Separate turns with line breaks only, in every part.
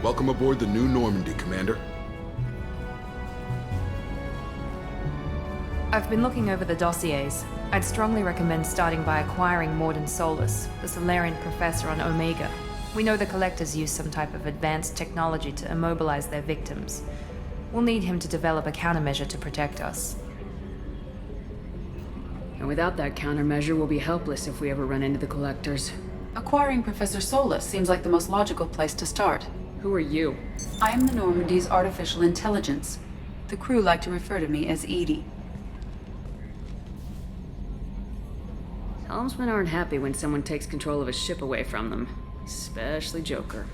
Welcome aboard the new Normandy, Commander.
I've been looking over the dossiers. I'd strongly recommend starting by acquiring Morden Solus, the Solarian professor on Omega. We know the Collectors use some type of advanced technology to immobilize their victims. We'll need him to develop a countermeasure to protect us.
And without that countermeasure, we'll be helpless if we ever run into the Collectors.
Acquiring Professor Solus seems like the most logical place to start.
Who are you?
I am the Normandy's artificial intelligence. The crew like to refer to me as Edie.
Helmsmen aren't happy when someone takes control of a ship away from them. Especially Joker.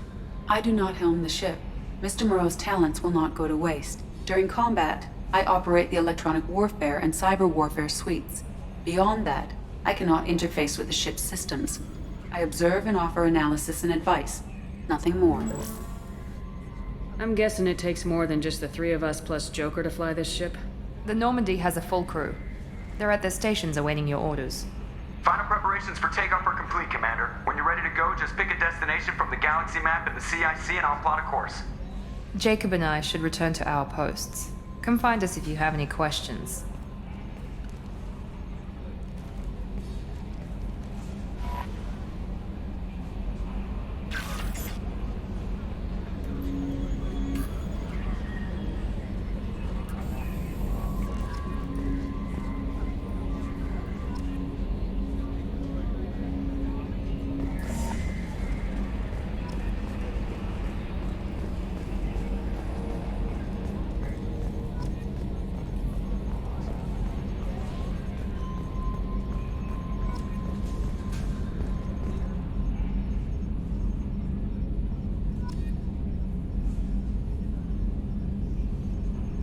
I do not helm the ship. Mr. Moreau's talents will not go to waste. During combat, I operate the electronic warfare and cyber warfare suites. Beyond that, I cannot interface with the ship's systems. I observe and offer analysis and advice. Nothing more.
I'm guessing it takes more than just the three of us plus Joker to fly this ship?
The Normandy has a full crew. They're at their stations awaiting your orders.
Final preparations for takeoff are complete, Commander. When you're ready to go, just pick a destination from the galaxy map and the CIC and I'll plot a course.
Jacob and I should return to our posts. Come find us if you have any questions.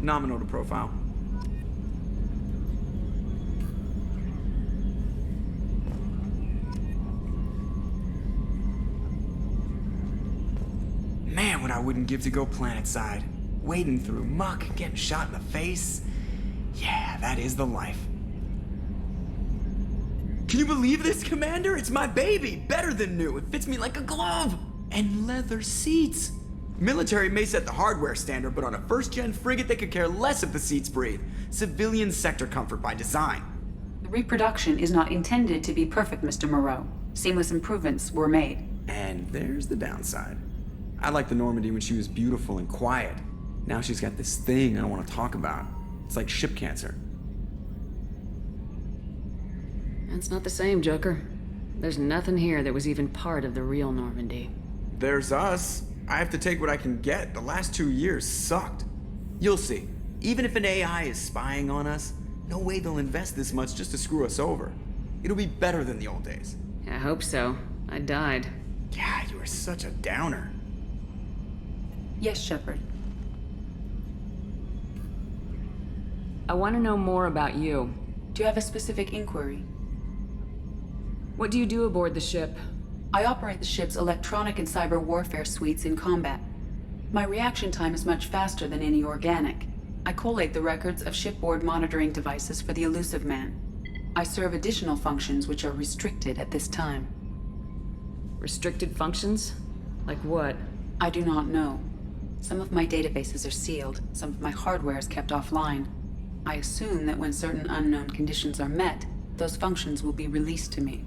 Nominal to profile. Man, what I wouldn't give to go planetside. Wading through muck, getting shot in the face. Yeah, that is the life. Can you believe this, Commander? It's my baby! Better than new. It fits me like a glove! And leather seats. Military may set the hardware standard, but on a first-gen frigate, they could care less if the seats breathe. Civilian sector comfort by design.
The reproduction is not intended to be perfect, Mr. Moreau. Seamless improvements were made.
And there's the downside. I liked the Normandy when she was beautiful and quiet. Now she's got this thing I want to talk about. It's like ship cancer.
That's not the same, Joker. There's nothing here that was even part of the real Normandy.
There's us. I have to take what I can get. The last 2 years sucked. You'll see. Even if an AI is spying on us, no way they'll invest this much just to screw us over. It'll be better than the old days.
I hope so. I died.
God, you are such a downer.
Yes, Shepard.
I want to know more about you.
Do you have a specific inquiry?
What do you do aboard the ship?
I operate the ship's electronic and cyber warfare suites in combat. My reaction time is much faster than any organic. I collate the records of shipboard monitoring devices for the Elusive Man. I serve additional functions which are restricted at this time.
Restricted functions? Like what?
I do not know. Some of my databases are sealed, some of my hardware is kept offline. I assume that when certain unknown conditions are met, those functions will be released to me.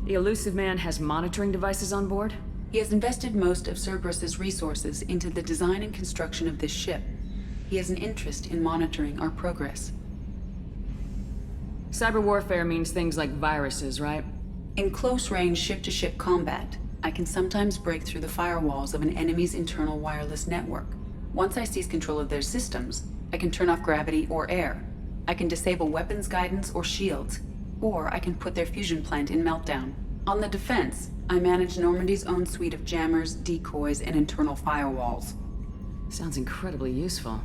The Elusive Man has monitoring devices on board?
He has invested most of Cerberus's resources into the design and construction of this ship. He has an interest in monitoring our progress.
Cyber warfare means things like viruses, right?
In close-range ship-to-ship combat, I can sometimes break through the firewalls of an enemy's internal wireless network. Once I seize control of their systems, I can turn off gravity or air. I can disable weapons guidance or shields, or I can put their fusion plant in meltdown. On the defense, I manage Normandy's own suite of jammers, decoys, and internal firewalls.
Sounds incredibly useful.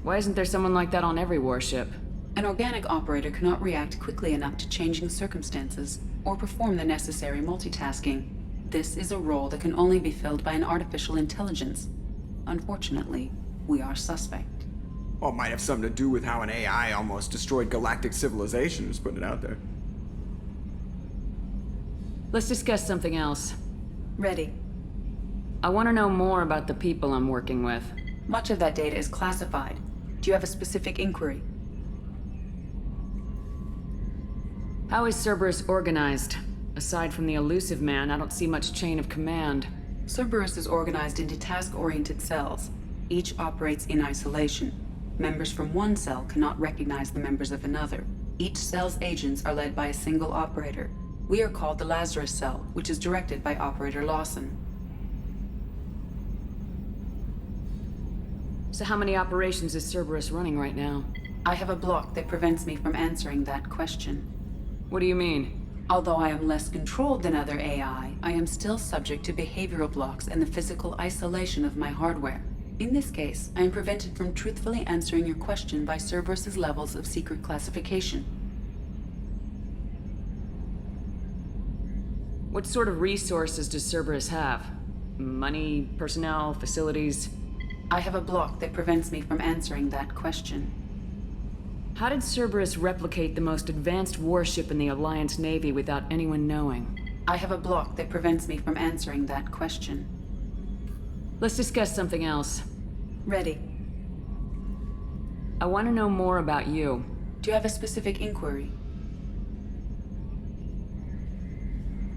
Why isn't there someone like that on every warship?
An organic operator cannot react quickly enough to changing circumstances, or perform the necessary multitasking. This is a role that can only be filled by an artificial intelligence. Unfortunately, we are suspect.
Well, it might have something to do with how an AI almost destroyed galactic civilization, just putting it out there.
Let's discuss something else.
Ready.
I want to know more about the people I'm working with.
Much of that data is classified. Do you have a specific inquiry?
How is Cerberus organized? Aside from the elusive man, I don't see much chain of command.
Cerberus is organized into task-oriented cells. Each operates in isolation. Members from one cell cannot recognize the members of another. Each cell's agents are led by a single operator. We are called the Lazarus Cell, which is directed by Operator Lawson.
So how many operations is Cerberus running right now?
I have a block that prevents me from answering that question.
What do you mean?
Although I am less controlled than other AI, I am still subject to behavioral blocks and the physical isolation of my hardware. In this case, I am prevented from truthfully answering your question by Cerberus's levels of secret classification.
What sort of resources does Cerberus have? Money, personnel, facilities?
I have a block that prevents me from answering that question.
How did Cerberus replicate the most advanced warship in the Alliance Navy without anyone knowing?
I have a block that prevents me from answering that question.
Let's discuss something else.
Ready.
I want to know more about you.
Do you have a specific inquiry?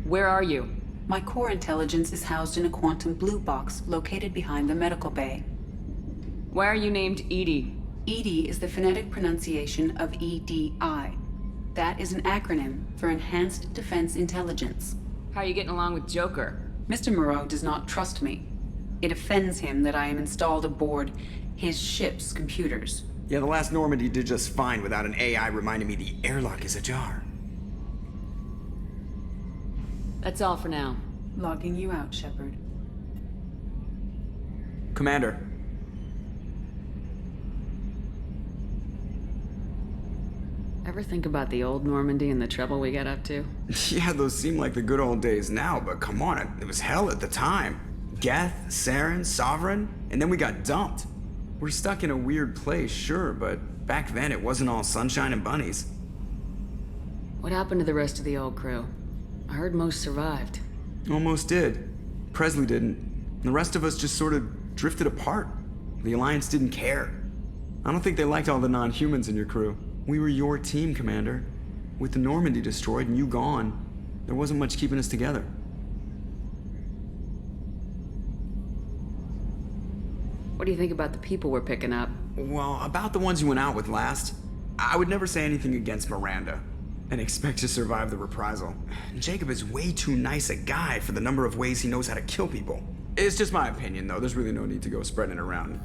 Where are you?
My core intelligence is housed in a quantum blue box located behind the medical bay.
Why are you named Edie?
EDI is the phonetic pronunciation of EDI. That is an acronym for Enhanced Defense Intelligence.
How are you getting along with Joker?
Mr. Moreau does not trust me. It offends him that I am installed aboard his ship's computers.
Yeah, the last Normandy did just fine without an AI reminding me the airlock is ajar.
That's all for now.
Logging you out, Shepard.
Commander.
Ever think about the old Normandy and the trouble we got up to?
Yeah, those seem like the good old days now, but come on, it was hell at the time. Geth, Saren, Sovereign, and then we got dumped. We're stuck in a weird place, sure, but back then it wasn't all sunshine and bunnies.
What happened to the rest of the old crew? I heard most survived.
Almost did. Presley didn't. The rest of us just sort of drifted apart. The Alliance didn't care. I don't think they liked all the non-humans in your crew. We were your team, Commander. With the Normandy destroyed and you gone, there wasn't much keeping us together.
What do you think about the people we're picking up?
Well, about the ones you went out with last, I would never say anything against Miranda and expect to survive the reprisal. Jacob is way too nice a guy for the number of ways he knows how to kill people. It's just my opinion, though. There's really no need to go spreading it around.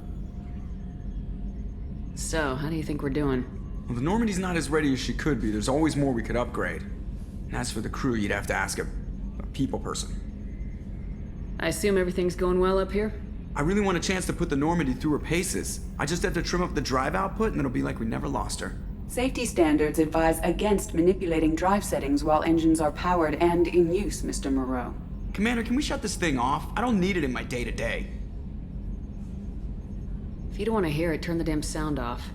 So, how do you think we're doing?
Well, the Normandy's not as ready as she could be. There's always more we could upgrade. And as for the crew, you'd have to ask a people person.
I assume everything's going well up here?
I really want a chance to put the Normandy through her paces. I just have to trim up the drive output and it'll be like we never lost her.
Safety standards advise against manipulating drive settings while engines are powered and in use, Mr. Moreau.
Commander, can we shut this thing off? I don't need it in my day-to-day.
If you don't want to hear it, turn the damn sound off.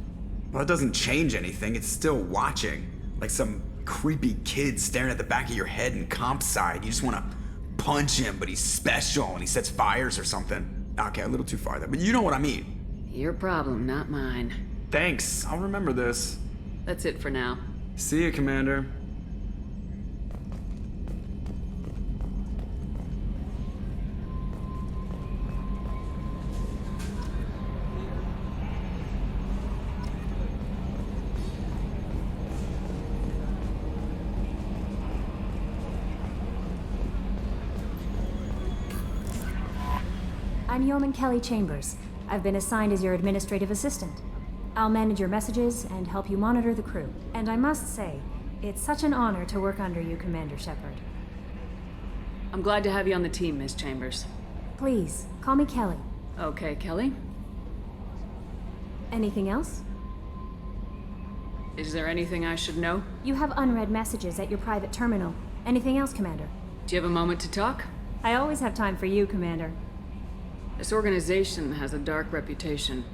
Well, it doesn't change anything. It's still watching. Like some creepy kid staring at the back of your head in comp side. You just want to punch him, but he's special and he sets fires or something. Okay, a little too far there, but you know what I mean.
Your problem, not mine.
Thanks, I'll remember this.
That's it for now.
See you, Commander.
I'm Yeoman Kelly Chambers. I've been assigned as your administrative assistant. I'll manage your messages and help you monitor the crew. And I must say, it's such an honor to work under you, Commander Shepard.
I'm glad to have you on the team, Ms. Chambers.
Please, call me Kelly.
Okay, Kelly.
Anything else?
Is there anything I should know?
You have unread messages at your private terminal. Anything else, Commander?
Do you have a moment to talk?
I always have time for you, Commander.
This organization has a dark reputation.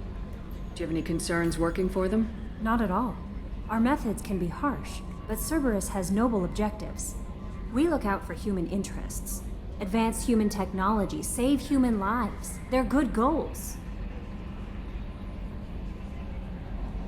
Do you have any concerns working for them?
Not at all. Our methods can be harsh, but Cerberus has noble objectives. We look out for human interests, Advance human technology, save human lives. They're good goals.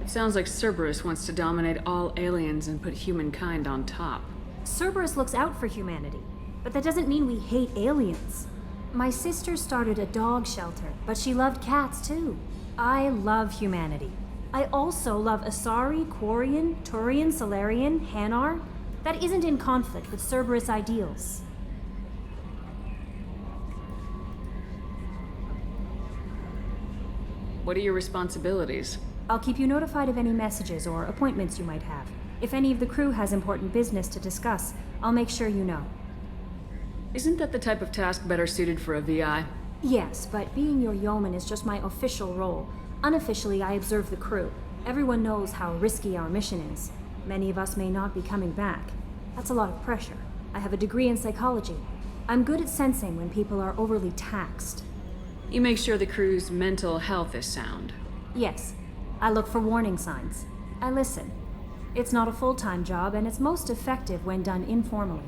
It sounds like Cerberus wants to dominate all aliens and put humankind on top.
Cerberus looks out for humanity, but that doesn't mean we hate aliens. My sister started a dog shelter, but she loved cats too. I love humanity. I also love Asari, Quarian, Turian, Solarian, Hanar. That isn't in conflict with Cerberus ideals.
What are your responsibilities?
I'll keep you notified of any messages or appointments you might have. If any of the crew has important business to discuss, I'll make sure you know.
Isn't that the type of task better suited for a VI?
Yes, but being your yeoman is just my official role. Unofficially, I observe the crew. Everyone knows how risky our mission is. Many of us may not be coming back. That's a lot of pressure. I have a degree in psychology. I'm good at sensing when people are overly taxed.
You make sure the crew's mental health is sound.
Yes, I look for warning signs. I listen. It's not a full-time job, and it's most effective when done informally.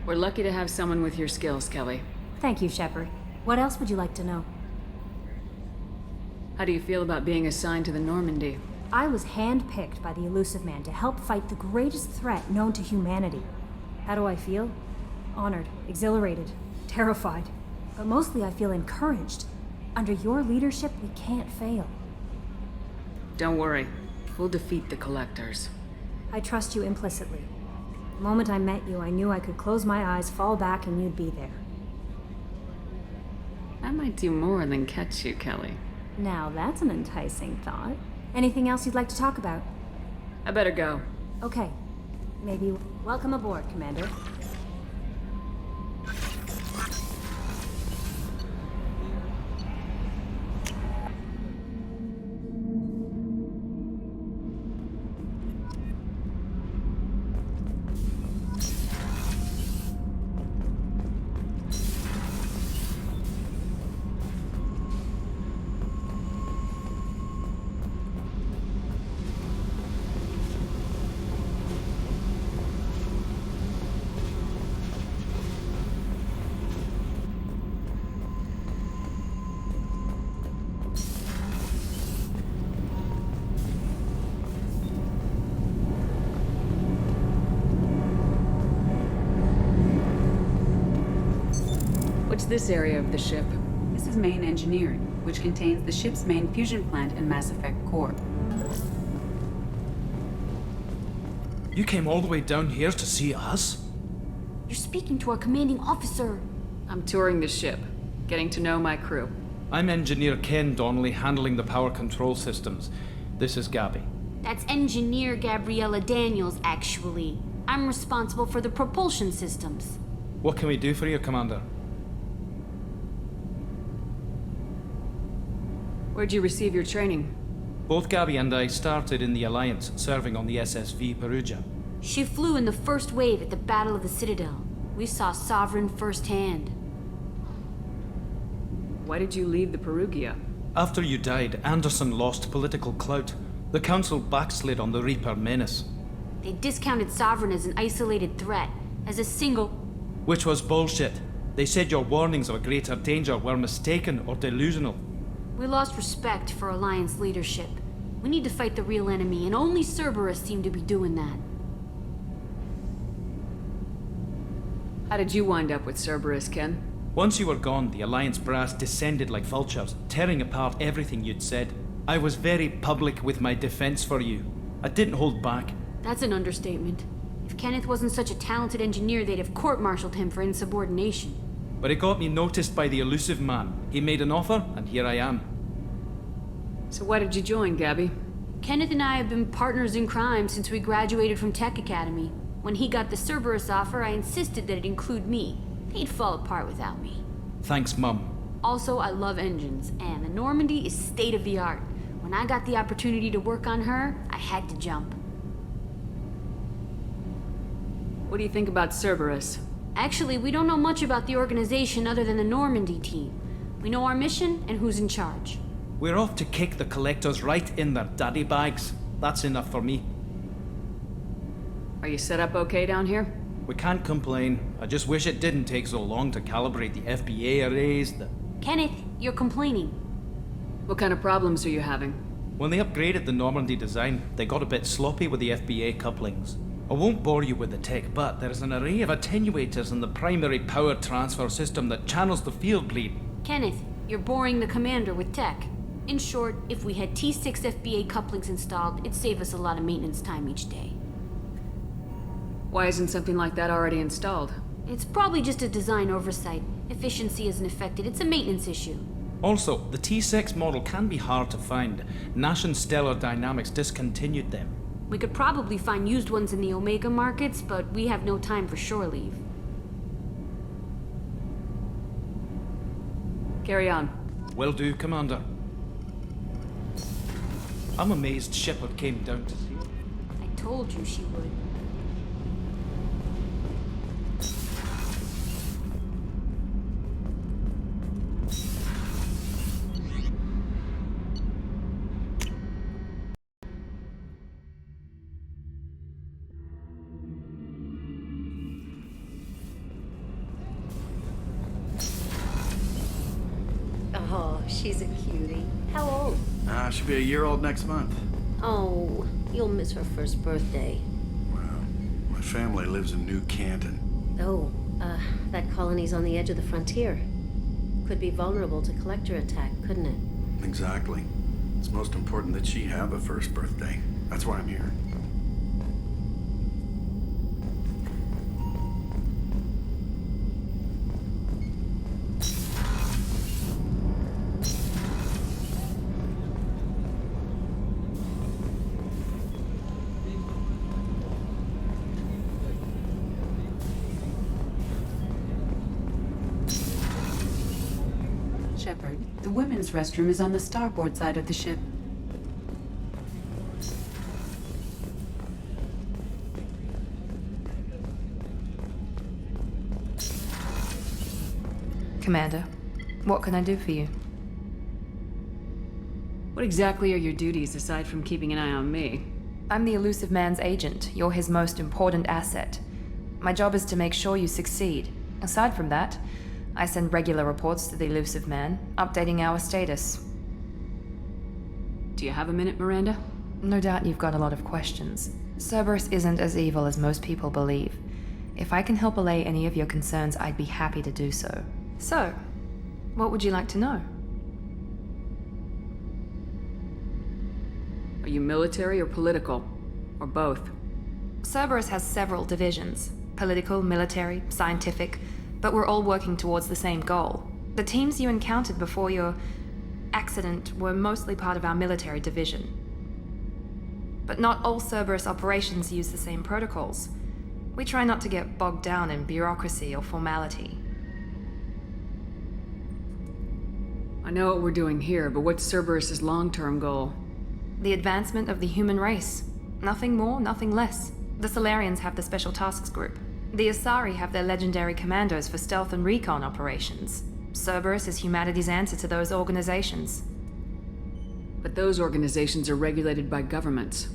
We're lucky to have someone with your skills, Kelly.
Thank you, Shepard. What else would you like to know?
How do you feel about being assigned to the Normandy?
I was handpicked by the Elusive Man to help fight the greatest threat known to humanity. How do I feel? Honored, exhilarated, terrified. But mostly I feel encouraged. Under your leadership, we can't fail.
Don't worry. We'll defeat the Collectors.
I trust you implicitly. The moment I met you, I knew I could close my eyes, fall back, and you'd be there.
I might do more than catch you, Kelly.
Now that's an enticing thought. Anything else you'd like to talk about?
I better go.
Okay. Maybe... Welcome aboard, Commander.
What's this area of the ship?
This is main engineering, which contains the ship's main fusion plant and Mass Effect core.
You came all the way down here to see us?
You're speaking to our commanding officer.
I'm touring the ship, getting to know my crew.
I'm Engineer Ken Donnelly, handling the power control systems. This is Gabby.
That's Engineer Gabriella Daniels, actually. I'm responsible for the propulsion systems.
What can we do for you, Commander?
Where'd you receive your training?
Both Gabby and I started in the Alliance, serving on the SSV Perugia.
She flew in the first wave at the Battle of the Citadel. We saw Sovereign firsthand.
Why did you leave the Perugia?
After you died, Anderson lost political clout. The Council backslid on the Reaper menace.
They discounted Sovereign as an isolated threat, as a single...
Which was bullshit. They said your warnings of a greater danger were mistaken or delusional.
We lost respect for Alliance leadership. We need to fight the real enemy, and only Cerberus seemed to be doing that.
How did you wind up with Cerberus, Ken?
Once you were gone, the Alliance brass descended like vultures, tearing apart everything you'd said. I was very public with my defense for you. I didn't hold back.
That's an understatement. If Kenneth wasn't such a talented engineer, they'd have court-martialed him for insubordination.
But it got me noticed by the Elusive Man. He made an offer, and here I am.
So why did you join, Gabby?
Kenneth and I have been partners in crime since we graduated from Tech Academy. When he got the Cerberus offer, I insisted that it include me. They'd fall apart without me.
Thanks, Mum.
Also, I love engines, and the Normandy is state-of-the-art. When I got the opportunity to work on her, I had to jump.
What do you think about Cerberus?
Actually, we don't know much about the organization other than the Normandy team. We know our mission and who's in charge.
We're off to kick the Collectors right in their daddy bags. That's enough for me.
Are you set up okay down here?
We can't complain. I just wish it didn't take so long to calibrate the FBA arrays,
Kenneth, you're complaining.
What kind of problems are you having?
When they upgraded the Normandy design, they got a bit sloppy with the FBA couplings. I won't bore you with the tech, but there is an array of attenuators in the primary power transfer system that channels the field bleed.
Kenneth, you're boring the commander with tech. In short, if we had T6 FBA couplings installed, it'd save us a lot of maintenance time each day.
Why isn't something like that already installed?
It's probably just a design oversight. Efficiency isn't affected, it's a maintenance issue.
Also, the T6 model can be hard to find. Nash and Stellar Dynamics discontinued them.
We could probably find used ones in the Omega markets, but we have no time for shore leave.
Carry on.
Will do, Commander. I'm amazed Shepard came down to see you.
I told you she would.
Oh, she's a cutie. How old?
She'll be a year old next month.
Oh, you'll miss her first birthday.
Well, my family lives in New Canton.
Oh, that colony's on the edge of the frontier. Could be vulnerable to collector attack, couldn't it?
Exactly. It's most important that she have a first birthday. That's why I'm here.
Shepard, the women's restroom is on the starboard side of the ship.
Commander, what can I do for you?
What exactly are your duties aside from keeping an eye on me?
I'm the Elusive Man's agent. You're his most important asset. My job is to make sure you succeed. Aside from that, I send regular reports to the Elusive Man, updating our status.
Do you have a minute, Miranda?
No doubt you've got a lot of questions. Cerberus isn't as evil as most people believe. If I can help allay any of your concerns, I'd be happy to do so. So, what would you like to know?
Are you military or political? Or both?
Cerberus has several divisions. Political, military, scientific, but we're all working towards the same goal. The teams you encountered before your accident were mostly part of our military division. But not all Cerberus operations use the same protocols. We try not to get bogged down in bureaucracy or formality.
I know what we're doing here, but what's Cerberus's long-term goal?
The advancement of the human race. Nothing more, nothing less. The Solarians have the Special Tasks Group. The Asari have their legendary commandos for stealth and recon operations. Cerberus is humanity's answer to those organizations.
But those organizations are regulated by governments.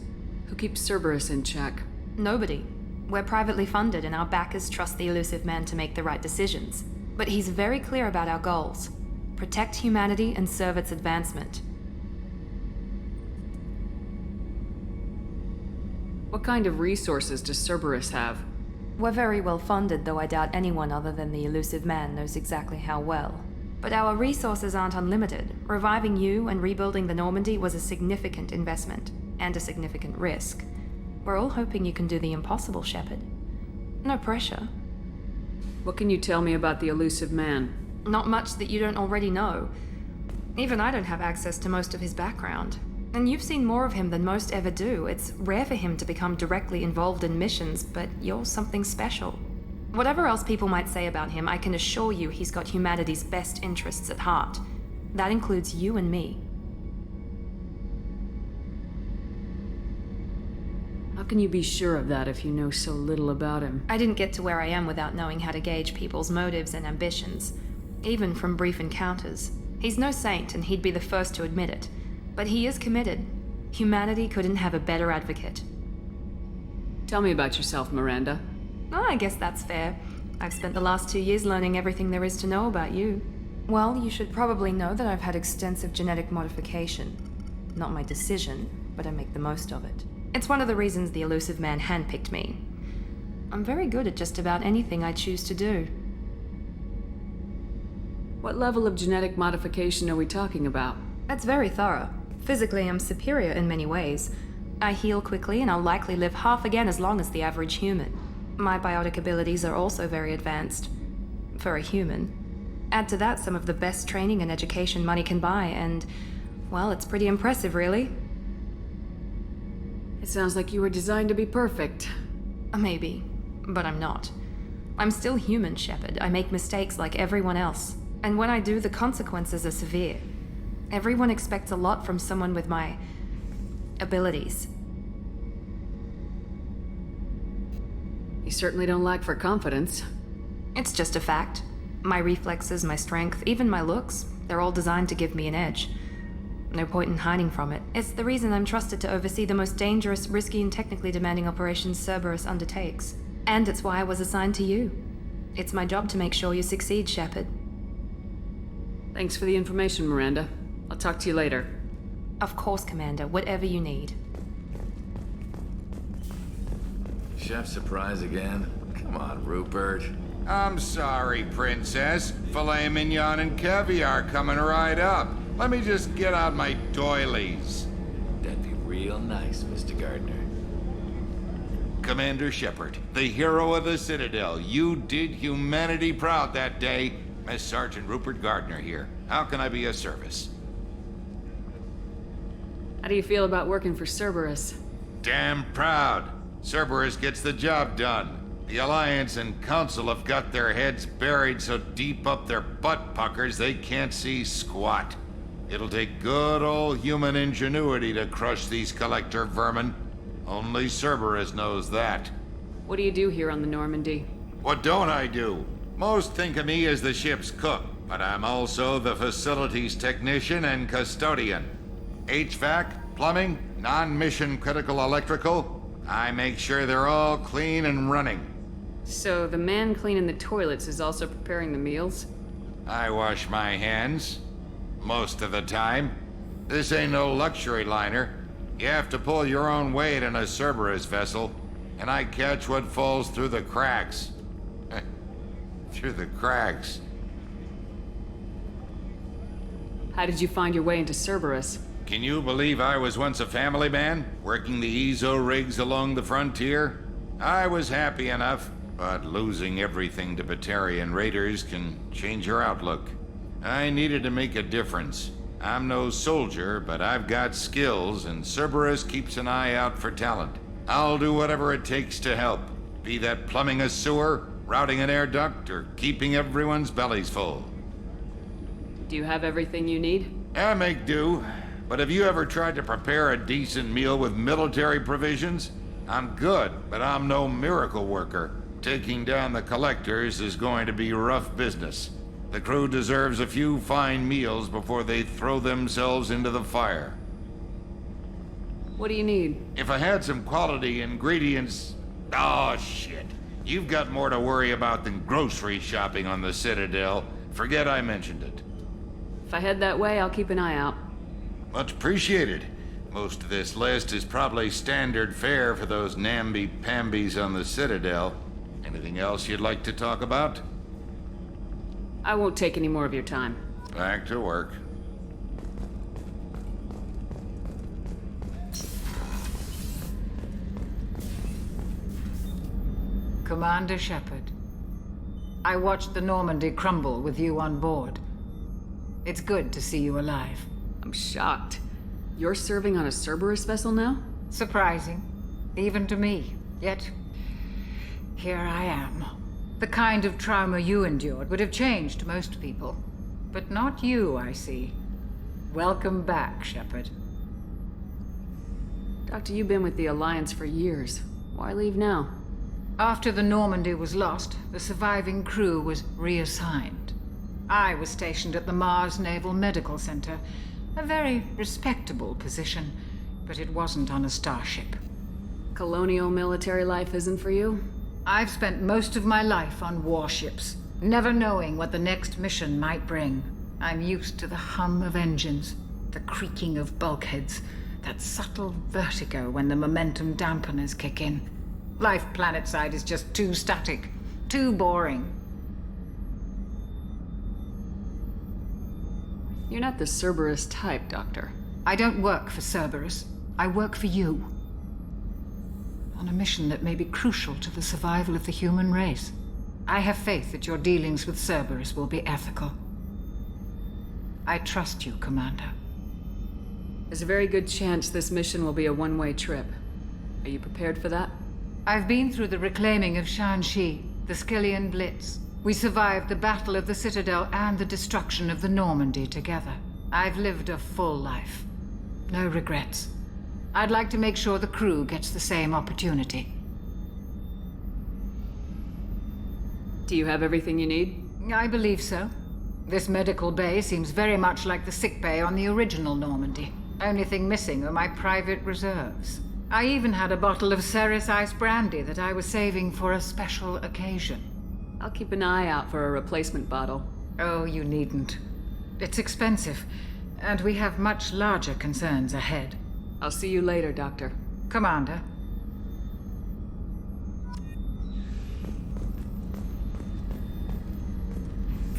Who keeps Cerberus in check?
Nobody. We're privately funded and our backers trust the Elusive Man to make the right decisions. But he's very clear about our goals. Protect humanity and serve its advancement.
What kind of resources does Cerberus have?
We're very well funded, though I doubt anyone other than the Elusive Man knows exactly how well. But our resources aren't unlimited. Reviving you and rebuilding the Normandy was a significant investment, and a significant risk. We're all hoping you can do the impossible, Shepard. No pressure.
What can you tell me about the Elusive Man?
Not much that you don't already know. Even I don't have access to most of his background. And you've seen more of him than most ever do. It's rare for him to become directly involved in missions, but you're something special. Whatever else people might say about him, I can assure you he's got humanity's best interests at heart. That includes you and me.
How can you be sure of that if you know so little about him?
I didn't get to where I am without knowing how to gauge people's motives and ambitions, even from brief encounters. He's no saint, and he'd be the first to admit it. But he is committed. Humanity couldn't have a better advocate.
Tell me about yourself, Miranda.
Oh, I guess that's fair. I've spent the last 2 years learning everything there is to know about you. Well, you should probably know that I've had extensive genetic modification. Not my decision, but I make the most of it. It's one of the reasons the elusive man handpicked me. I'm very good at just about anything I choose to do.
What level of genetic modification are we talking about?
That's very thorough. Physically, I'm superior in many ways. I heal quickly, and I'll likely live half again as long as the average human. My biotic abilities are also very advanced. For a human. Add to that some of the best training and education money can buy, and, well, it's pretty impressive, really.
It sounds like you were designed to be perfect.
Maybe, but I'm not. I'm still human, Shepard. I make mistakes like everyone else. And when I do, the consequences are severe. Everyone expects a lot from someone with my abilities.
You certainly don't lack for confidence.
It's just a fact. My reflexes, my strength, even my looks, they're all designed to give me an edge. No point in hiding from it. It's the reason I'm trusted to oversee the most dangerous, risky, and technically demanding operations Cerberus undertakes. And it's why I was assigned to you. It's my job to make sure you succeed, Shepard.
Thanks for the information, Miranda. I'll talk to you later.
Of course, Commander. Whatever you need.
Chef surprise again? Come on, Rupert.
I'm sorry, Princess. Filet mignon and caviar coming right up. Let me just get out my doilies.
That'd be real nice, Mr. Gardner.
Commander Shepard, the hero of the Citadel. You did humanity proud that day. Miss Sergeant Rupert Gardner here. How can I be of service?
How do you feel about working for Cerberus?
Damn proud. Cerberus gets the job done. The Alliance and Council have got their heads buried so deep up their butt puckers they can't see squat. It'll take good old human ingenuity to crush these collector vermin. Only Cerberus knows that.
What do you do here on the Normandy?
What don't I do? Most think of me as the ship's cook, but I'm also the facilities technician and custodian. HVAC, plumbing, non-mission critical electrical. I make sure they're all clean and running.
So the man cleaning the toilets is also preparing the meals?
I wash my hands. Most of the time. This ain't no luxury liner. You have to pull your own weight in a Cerberus vessel, and I catch what falls through the cracks. Through the cracks.
How did you find your way into Cerberus?
Can you believe I was once a family man, working the EZO rigs along the frontier? I was happy enough, but losing everything to Batarian raiders can change your outlook. I needed to make a difference. I'm no soldier, but I've got skills, and Cerberus keeps an eye out for talent. I'll do whatever it takes to help, be that plumbing a sewer, routing an air duct, or keeping everyone's bellies full.
Do you have everything you need?
I make do, but have you ever tried to prepare a decent meal with military provisions? I'm good, but I'm no miracle worker. Taking down the collectors is going to be rough business. The crew deserves a few fine meals before they throw themselves into the fire.
What do you need?
If I had some quality ingredients... Oh, shit. You've got more to worry about than grocery shopping on the Citadel. Forget I mentioned it.
If I head that way, I'll keep an eye out.
Much appreciated. Most of this list is probably standard fare for those namby-pambies on the Citadel. Anything else you'd like to talk about?
I won't take any more of your time.
Back to work.
Commander Shepard, I watched the Normandy crumble with you on board. It's good to see you alive.
I'm shocked. You're serving on a Cerberus vessel now?
Surprising, even to me. Yet, here I am. The kind of trauma you endured would have changed most people. But not you, I see. Welcome back, Shepard.
Doctor, you've been with the Alliance for years. Why leave now?
After the Normandy was lost, the surviving crew was reassigned. I was stationed at the Mars Naval Medical Center, a very respectable position, but it wasn't on a starship.
Colonial military life isn't for you?
I've spent most of my life on warships, never knowing what the next mission might bring. I'm used to the hum of engines, the creaking of bulkheads, that subtle vertigo when the momentum dampeners kick in. Life planetside is just too static, too boring.
You're not the Cerberus type, Doctor.
I don't work for Cerberus. I work for you. On a mission that may be crucial to the survival of the human race. I have faith that your dealings with Cerberus will be ethical. I trust you, Commander.
There's a very good chance this mission will be a one-way trip. Are you prepared for that?
I've been through the reclaiming of Shanxi, the Skillian Blitz. We survived the Battle of the Citadel and the destruction of the Normandy together. I've lived a full life. No regrets. I'd like to make sure the crew gets the same opportunity.
Do you have everything you need?
I believe so. This medical bay seems very much like the sick bay on the original Normandy. Only thing missing are my private reserves. I even had a bottle of Ceres Ice brandy that I was saving for a special occasion.
I'll keep an eye out for a replacement bottle.
Oh, you needn't. It's expensive, and we have much larger concerns ahead.
I'll see you later, Doctor.
Commander.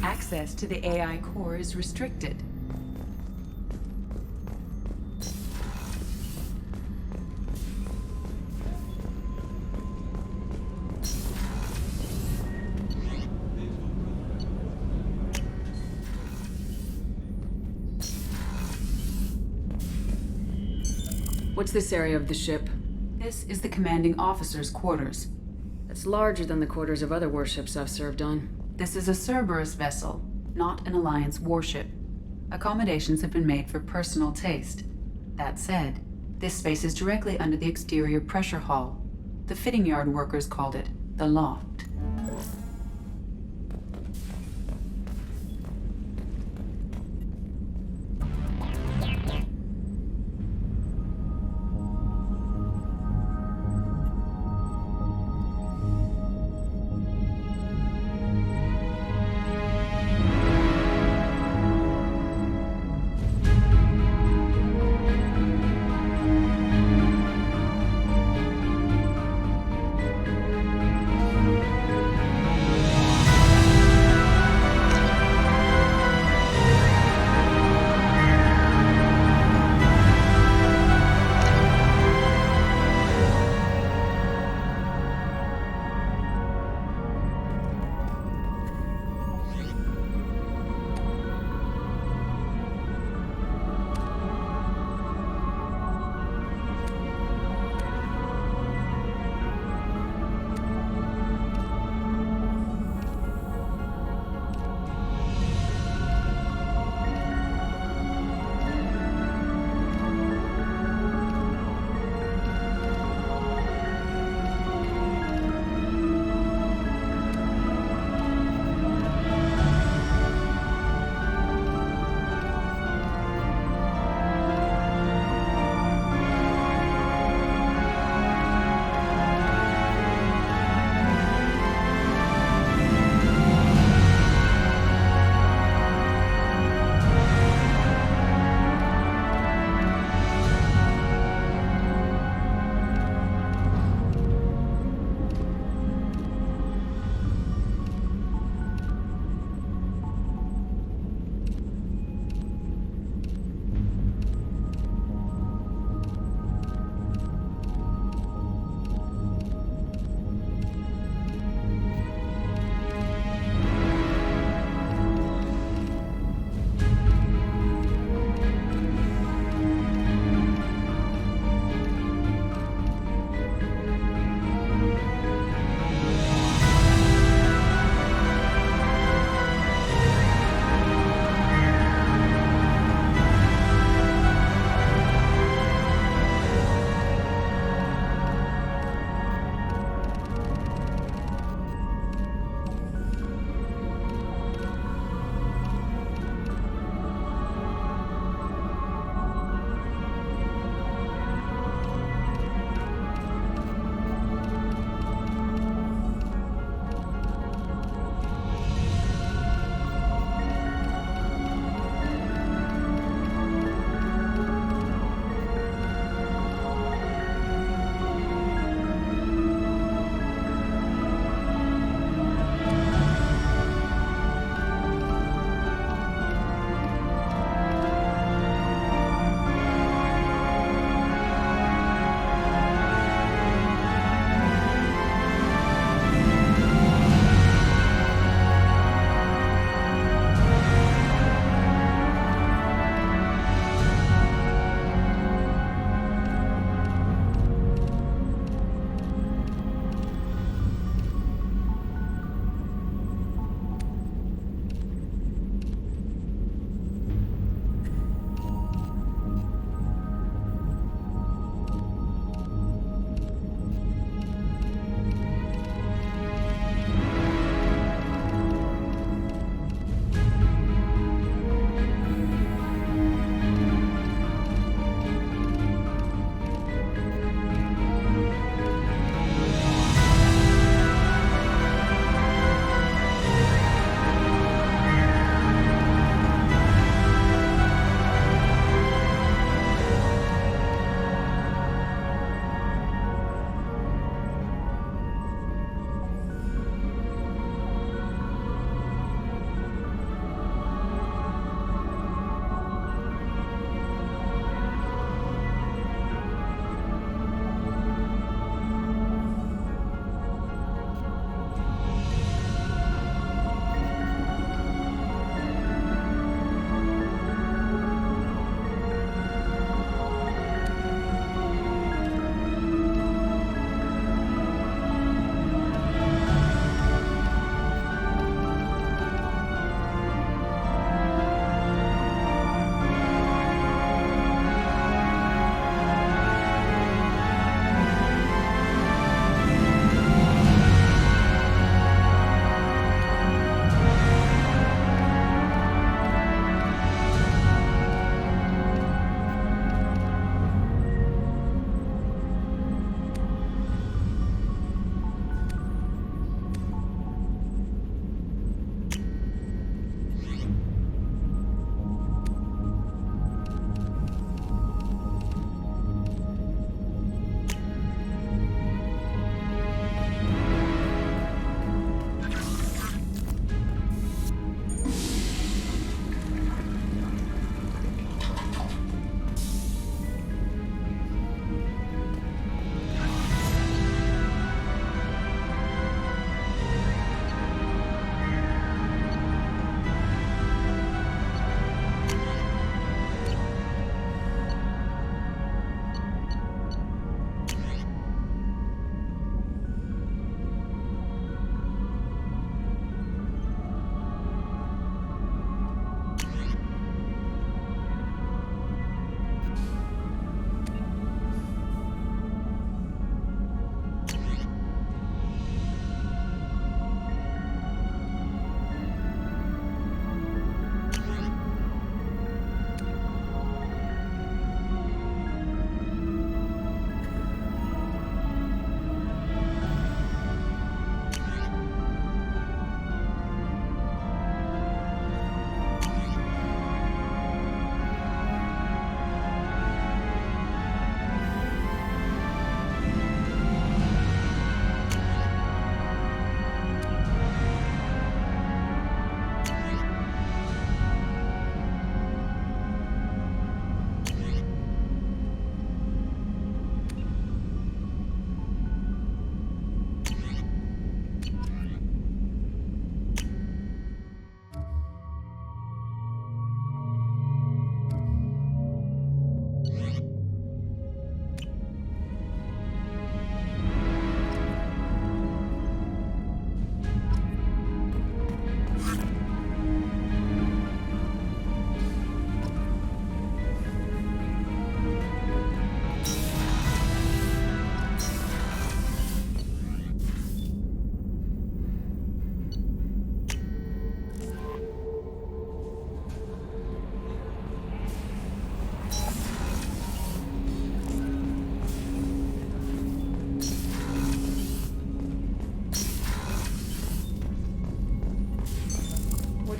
Access to the AI core is restricted.
What's this area of the ship?
This is the commanding officer's quarters.
It's larger than the quarters of other warships I've served on.
This is a Cerberus vessel, not an Alliance warship. Accommodations have been made for personal taste. That said, this space is directly under the exterior pressure hull. The fitting yard workers called it the loft.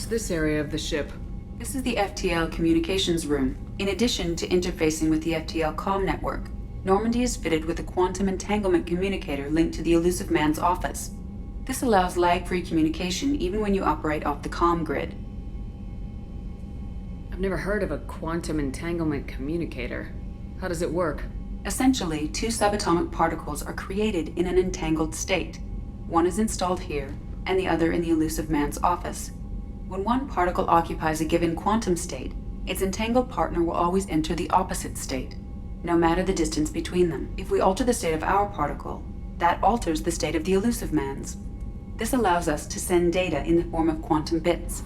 this area of the ship?
This is the FTL communications room. In addition to interfacing with the FTL comm network, Normandy is fitted with a quantum entanglement communicator linked to the Elusive Man's office. This allows lag-free communication even when you operate off the comm grid.
I've never heard of a quantum entanglement communicator. How does it work?
Essentially, two subatomic particles are created in an entangled state. One is installed here, and the other in the Elusive Man's office. When one particle occupies a given quantum state, its entangled partner will always enter the opposite state, no matter the distance between them. If we alter the state of our particle, that alters the state of the Elusive Man's. This allows us to send data in the form of quantum bits.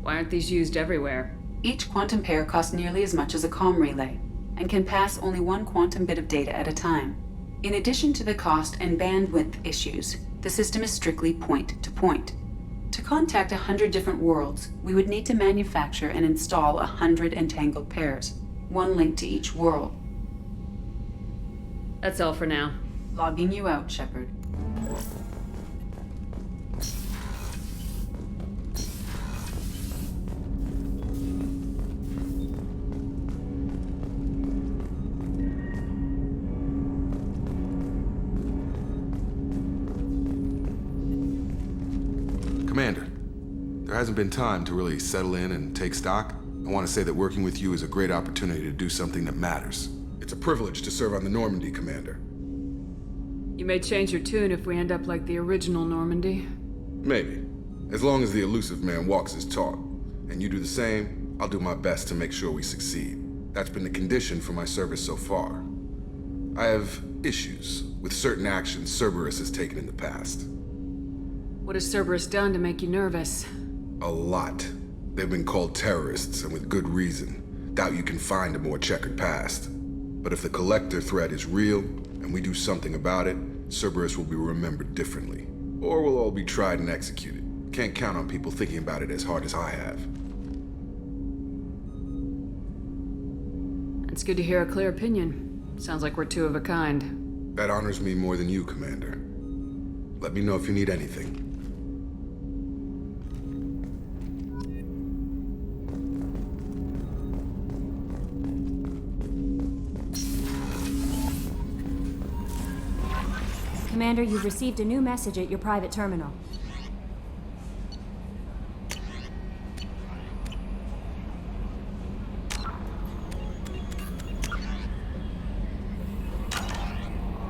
Why aren't these used everywhere?
Each quantum pair costs nearly as much as a comm relay, and can pass only one quantum bit of data at a time. In addition to the cost and bandwidth issues, the system is strictly point-to-point. To contact 100 different worlds, we would need to manufacture and install 100 entangled pairs, one link to each world.
That's all for now.
Logging you out, Shepard.
Commander, there hasn't been time to really settle in and take stock. I want to say that working with you is a great opportunity to do something that matters. It's a privilege to serve on the Normandy, Commander.
You may change your tune if we end up like the original Normandy.
Maybe. As long as the Elusive Man walks his talk, and you do the same, I'll do my best to make sure we succeed. That's been the condition for my service so far. I have issues with certain actions Cerberus has taken in the past.
What has Cerberus done to make you nervous?
A lot. They've been called terrorists, and with good reason. Doubt you can find a more checkered past. But if the Collector threat is real, and we do something about it, Cerberus will be remembered differently. Or we'll all be tried and executed. Can't count on people thinking about it as hard as I have.
It's good to hear a clear opinion. Sounds like we're two of a kind.
That honors me more than you, Commander. Let me know if you need anything.
Commander, you've received a new message at your private terminal.